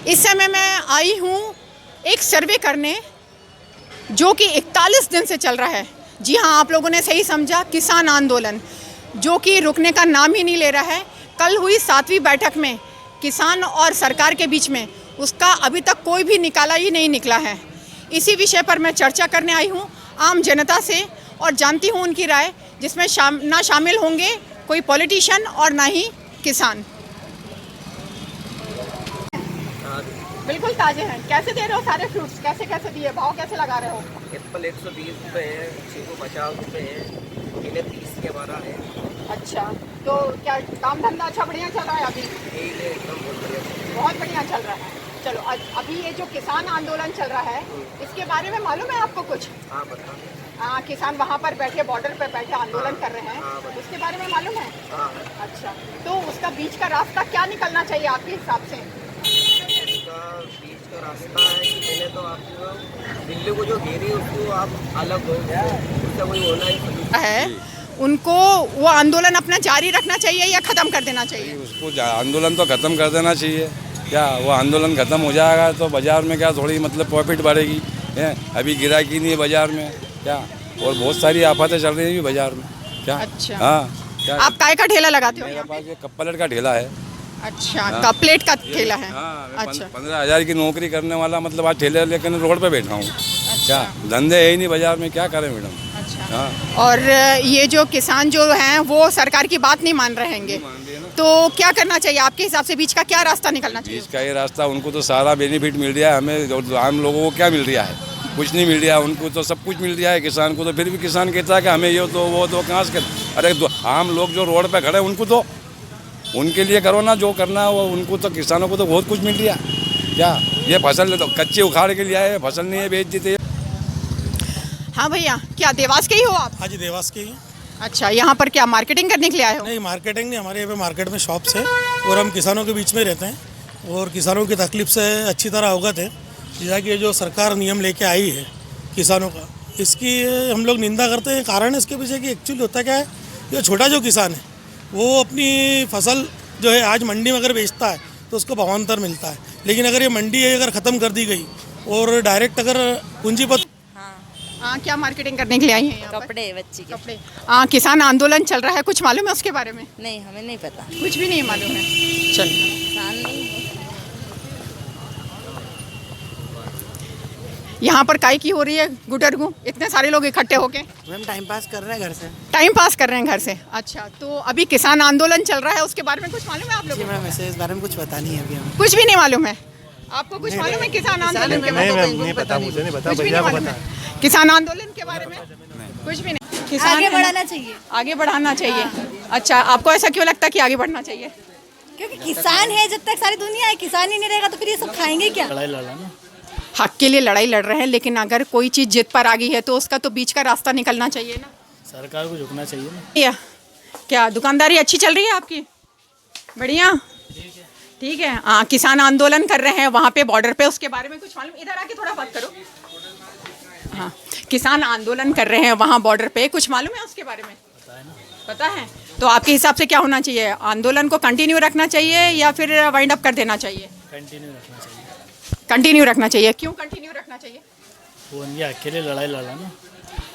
इस समय मैं आई हूँ एक सर्वे करने जो कि 41 दिन से चल रहा है। जी हाँ, आप लोगों ने सही समझा, किसान आंदोलन जो कि रुकने का नाम ही नहीं ले रहा है। कल हुई 7वीं बैठक में किसान और सरकार के बीच में उसका अभी तक कोई भी निकाला ही नहीं निकला है। इसी विषय पर मैं चर्चा करने आई हूँ आम जनता से और जानती हूँ उनकी राय, जिसमें ना शामिल होंगे कोई पॉलिटिशियन और ना ही किसान। बिल्कुल ताजे हैं। कैसे दे रहे हो सारे फ्रूट्स? कैसे कैसे दिए, भाव कैसे लगा रहे हो? एप्पल 120 रुपये है, चीकू 50 रुपये है, केले 30 के 12 है। अच्छा, तो क्या काम धंधा अच्छा बढ़िया चल रहा है अभी? केले एकदम बहुत बढ़िया चल रहा है। चलो, अभी ये जो किसान आंदोलन चल रहा है इसके बारे में मालूम है आपको कुछ? हाँ बता। हाँ, किसान वहाँ पर बैठे, बॉर्डर पर बैठे आंदोलन कर रहे हैं, उसके बारे में मालूम है? हाँ। अच्छा, तो उसका बीच का रास्ता क्या निकलना चाहिए आपके हिसाब से? उसका बीच का रास्ता है कि पहले तो आपको दिल्ली को जो घेरी उसको आप अलग हो, उसका कोई होना ही है उनको वो आंदोलन अपना जारी रखना चाहिए या ख़त्म कर देना चाहिए? उसको आंदोलन तो ख़त्म कर देना चाहिए। क्या वो आंदोलन ख़त्म हो जाएगा तो बाज़ार में क्या थोड़ी मतलब प्रॉफिट बढ़ेगी है। अभी गिराकी नहीं है बाज़ार में क्या, और बहुत सारी आफतें चल रही हैं बाज़ार में क्या। अच्छा, हाँ क्या, आप काय का ठेला लगाते हो? मेरे पास ये कप प्लेट का ठेला है। अच्छा, हाँ, कप प्लेट का ठेला है। हाँ, अच्छा, 15,000 की नौकरी करने वाला मतलब आज ठेले लेकर रोड पे बैठा हूँ। क्या धंधे है ही नहीं बाज़ार में, क्या करें मैडम। अच्छा। हाँ, और ये जो किसान जो हैं वो सरकार की बात नहीं मान रहे हैंगे, तो क्या करना चाहिए आपके हिसाब से? बीच का क्या रास्ता निकलना चाहिए? बीच का ये रास्ता, उनको तो सारा बेनिफिट मिल रहा है, हमें आम लोगों को क्या मिल रहा है? कुछ नहीं मिल रहा है। उनको तो सब कुछ मिल रहा है, किसान को तो फिर भी किसान कहता है कि हमें ये तो वो तो कहाँ से कर। अरे आम लोग जो रोड पे खड़े उनको तो उनके लिए करो ना जो करना है वो। उनको तो किसानों को तो बहुत कुछ मिल रहा है क्या। ये फसल तो कच्चे उखाड़ के लिए आए, फसल नहीं है बेच देते। हाँ भैया, क्या देवास के ही हो आप? हाँ जी, देवास के ही। अच्छा, यहाँ पर क्या मार्केटिंग करने के लिए आए हो? नहीं, मार्केटिंग नहीं, हमारे यहाँ पे मार्केट में शॉप्स है और हम किसानों के बीच में रहते हैं और किसानों की तकलीफ से अच्छी तरह अवगत है। जैसा कि ये जो सरकार नियम लेके आई है किसानों का, इसकी हम लोग निंदा करते हैं। कारण है इसके पीछे कि एक्चुअली होता क्या है, जो छोटा जो किसान है वो अपनी फसल जो है आज मंडी में अगर बेचता है तो उसको भावांतर मिलता है। लेकिन अगर ये मंडी अगर ख़त्म कर दी गई और डायरेक्ट अगर पूंजीपति। हाँ, क्या मार्केटिंग करने के लिए आई हैं यहाँ पर? कपड़े बच्ची के। कपड़े। हाँ, किसान आंदोलन चल रहा है, कुछ मालूम है उसके बारे में? नहीं, हमें नहीं पता। कुछ भी नहीं मालूम है। चल, किसान नहीं है। यहाँ पर काय की हो रही है गुटरगू, इतने सारे लोग इकट्ठे होके? मैम टाइम पास कर रहे हैं घर से। टाइम पास कर रहे हैं घर से। अच्छा, तो अभी किसान आंदोलन चल रहा है, उसके बारे में कुछ मालूम है आप जी लोगों को? मैम, इसे इस बारे में कुछ पता नहीं है अभी हमें। कुछ भी नहीं मालूम है आपको? कुछ मालूम है किसान आंदोलन के बारे में? नहीं पता, मुझे नहीं पता, कुछ भी नहीं मालूम है किसान आंदोलन के बारे में? कुछ भी नहीं। किसान आगे बढ़ाना चाहिए। आगे बढ़ाना चाहिए। अच्छा, आपको ऐसा क्यों लगता है कि आगे बढ़ना चाहिए? क्योंकि किसान है, जब तक सारी दुनिया है, किसान ही नहीं रहेगा तो फिर ये सब खाएंगे क्या? हक के लिए लड़ाई लड़ रहे हैं, लेकिन अगर कोई चीज़ जिद पर आ गई है तो उसका तो बीच का रास्ता निकलना चाहिए ना। सरकार को झुकना चाहिए ना। या क्या दुकानदारी अच्छी चल रही है आपकी? बढ़िया, ठीक है। हाँ, किसान आंदोलन कर रहे हैं वहाँ पे बॉर्डर पे, उसके बारे में कुछ मालूम? इधर आके थोड़ा बात करो। हाँ, किसान आंदोलन कर रहे हैं वहाँ बॉर्डर पे, कुछ मालूम है उसके बारे में? पता है। तो आपके हिसाब से क्या होना चाहिए? आंदोलन को कंटिन्यू रखना चाहिए या फिर वाइंड अप कर देना चाहिए? कंटिन्यू रखना चाहिए। कंटिन्यू रखना चाहिए। क्यों कंटिन्यू रखना चाहिए? वो उनके अकेले लड़ाई लड़ा ना।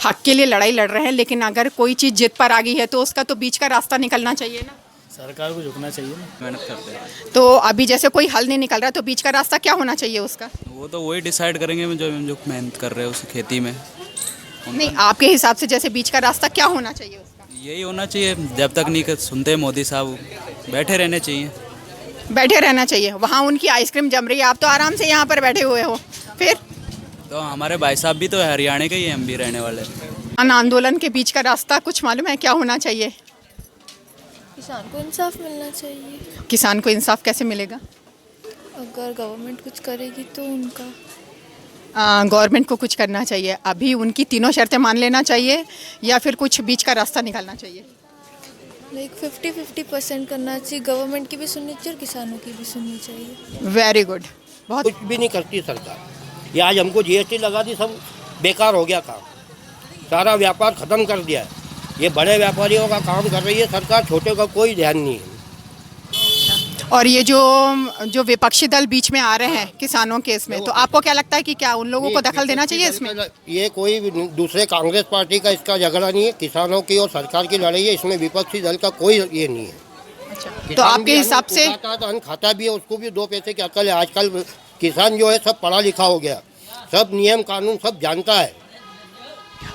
हक के लिए लड़ाई लड़ रहे हैं, लेकिन अगर कोई चीज़ जिद पर आ गई है तो उसका तो बीच का रास्ता निकलना चाहिए ना। सरकार को झुकना चाहिए ना। मेहनत करते हैं तो अभी जैसे कोई हल नहीं निकल रहा, तो बीच का रास्ता क्या होना चाहिए उसका? वो तो वही डिसाइड करेंगे जो मेहनत कर रहे हैं उस खेती में। नहीं, आपके हिसाब से जैसे बीच का रास्ता क्या होना चाहिए उसका? यही होना चाहिए, जब तक नहीं सुनते मोदी साहब, बैठे रहने चाहिए। बैठे रहना चाहिए। वहाँ उनकी आइसक्रीम जम रही है, आप तो आराम से यहाँ पर बैठे हुए हो। फिर तो हमारे भाई साहब भी तो हरियाणा के ही हम भी रहने वाले। आंदोलन के बीच का रास्ता कुछ मालूम है क्या होना चाहिए? किसान को इंसाफ मिलना चाहिए। किसान को इंसाफ कैसे मिलेगा? अगर गवर्नमेंट कुछ करेगी तो उनका। गवर्नमेंट को कुछ करना चाहिए। अभी उनकी तीनों शर्तें मान लेना चाहिए या फिर कुछ बीच का रास्ता निकालना चाहिए? लाइक 50-50% करना चाहिए। गवर्नमेंट की भी सुननी चाहिए और किसानों की भी सुननी चाहिए। Very good. बहुत कुछ भी नहीं करती सरकार। ये आज हमको जीएसटी लगा दी, सब बेकार हो गया काम, सारा व्यापार ख़त्म कर दिया है। ये बड़े व्यापारियों का काम कर रही है सरकार, छोटे का कोई ध्यान नहीं है। और ये जो विपक्षी दल बीच में आ रहे हैं किसानों के इसमें, तो आपको क्या लगता है कि क्या उन लोगों को दखल देना चाहिए इसमें? ये कोई दूसरे कांग्रेस पार्टी का इसका झगड़ा नहीं है, किसानों की और सरकार की लड़ाई है। इसमें विपक्षी दल का कोई ये नहीं है। अच्छा, तो आपके हिसाब से अन्न खाता भी है, उसको भी 2 पैसे की अकल है। आजकल किसान जो है सब पढ़ा लिखा हो गया, सब नियम कानून सब जानता है।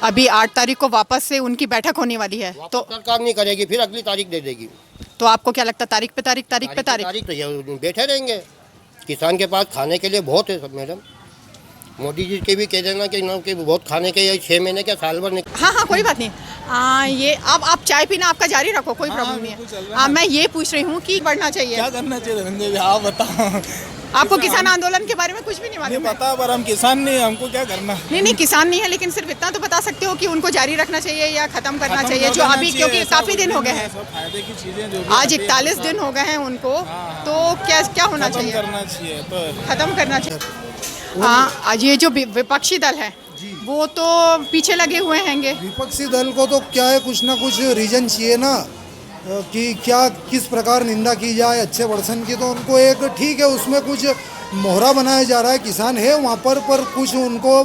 अभी 8 तारीख को वापस से उनकी बैठक होने वाली है, तो सरकार नहीं करेगी, फिर अगली तारीख दे देगी। तो आपको क्या लगता है तारीख पे तारीख तो ये बैठे रहेंगे। किसान के पास खाने के लिए बहुत है सब मैडम। मोदी जी के भी कह देना कि ना कि बहुत खाने के 6 महीने के साल भर निकल। हाँ कोई बात नहीं। ये अब आप चाय पीना आपका जारी रखो, कोई प्रॉब्लम नहीं है। मैं ये पूछ रही हूँ कि बढ़ना चाहिए, क्या करना चाहिए धनंजय जी, आप बताओ। आपको किसान आंदोलन के बारे में कुछ भी नहीं मालूम? पता, पर हम किसान नहीं, हमको क्या करना। नहीं किसान नहीं है, लेकिन सिर्फ इतना तो बता सकते हो कि उनको जारी रखना चाहिए या खत्म करना चाहिए, जो अभी क्योंकि काफी दिन हो गए हैं, फायदे की चीजें जो आज 41 दिन हो गए हैं उनको, तो क्या होना चाहिए? करना चाहिए, तो खत्म करना चाहिए। हाँ, आज ये जो विपक्षी दल है वो तो पीछे लगे हुए हैंगे। विपक्षी दल को तो क्या है, कुछ ना कुछ रीजन चाहिए ना कि क्या किस प्रकार निंदा की जाए अच्छे वर्षन की। तो उनको एक ठीक है, उसमें कुछ मोहरा बनाया जा रहा है, किसान है वहाँ पर कुछ उनको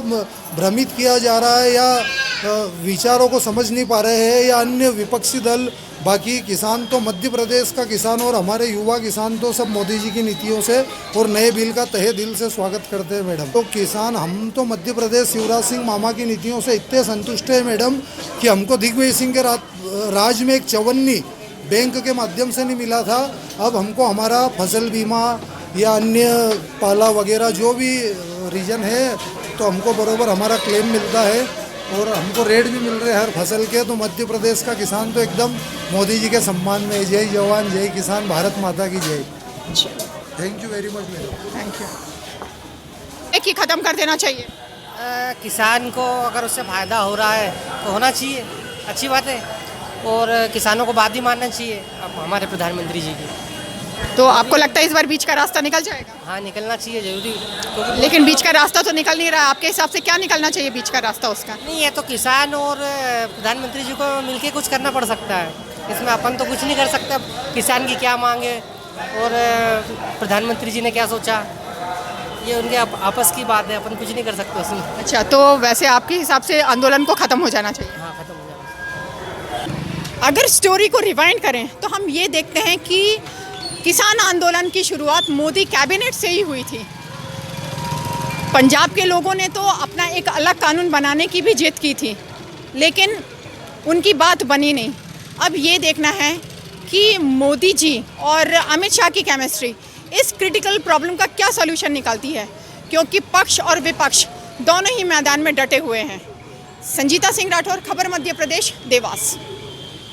भ्रमित किया जा रहा है या विचारों को समझ नहीं पा रहे हैं या अन्य विपक्षी दल। बाकी किसान तो मध्य प्रदेश का किसान और हमारे युवा किसान तो सब मोदी जी की नीतियों से और नए बिल का तहे दिल से स्वागत करते हैं मैडम। तो किसान हम तो मध्य प्रदेश शिवराज सिंह मामा की नीतियों से इतने संतुष्ट है मैडम कि हमको दिग्विजय सिंह के राज में एक चवन्नी बैंक के माध्यम से नहीं मिला था। अब हमको हमारा फसल बीमा या अन्य पाला वगैरह जो भी रीजन है तो हमको बरोबर हमारा क्लेम मिलता है और हमको रेट भी मिल रहे हैं हर फसल के। तो मध्य प्रदेश का किसान तो एकदम मोदी जी के सम्मान में। जय जवान जय किसान, भारत माता की जय। Thank you very much madam. Thank you. एक ही खत्म कर देना चाहिए। किसान को अगर उससे फ़ायदा हो रहा है तो होना चाहिए, अच्छी बात है। और किसानों को बात भी मानना चाहिए अब हमारे प्रधानमंत्री जी की। तो आपको लगता है इस बार बीच का रास्ता निकल जाएगा? हाँ, निकलना चाहिए जरूरी। लेकिन बीच का रास्ता तो निकल नहीं रहा। आपके हिसाब से क्या निकलना चाहिए बीच का रास्ता उसका? नहीं, है तो किसान और प्रधानमंत्री जी को मिलके कुछ करना पड़ सकता है। इसमें अपन तो कुछ नहीं कर सकते। किसान की क्या मांग है और प्रधानमंत्री जी ने क्या सोचा, ये उनके आपस की बात है, अपन कुछ नहीं कर सकते उसमें। अच्छा, तो वैसे आपके हिसाब से आंदोलन को ख़त्म हो जाना चाहिए? हाँ, खत्म हो जाना। अगर स्टोरी को रिवाइंड करें तो हम ये देखते हैं कि किसान आंदोलन की शुरुआत मोदी कैबिनेट से ही हुई थी। पंजाब के लोगों ने तो अपना एक अलग कानून बनाने की भी जिद की थी, लेकिन उनकी बात बनी नहीं। अब ये देखना है कि मोदी जी और अमित शाह की केमिस्ट्री इस क्रिटिकल प्रॉब्लम का क्या सॉल्यूशन निकालती है, क्योंकि पक्ष और विपक्ष दोनों ही मैदान में डटे हुए हैं। संजीता सिंह राठौर, खबर मध्य प्रदेश, देवास।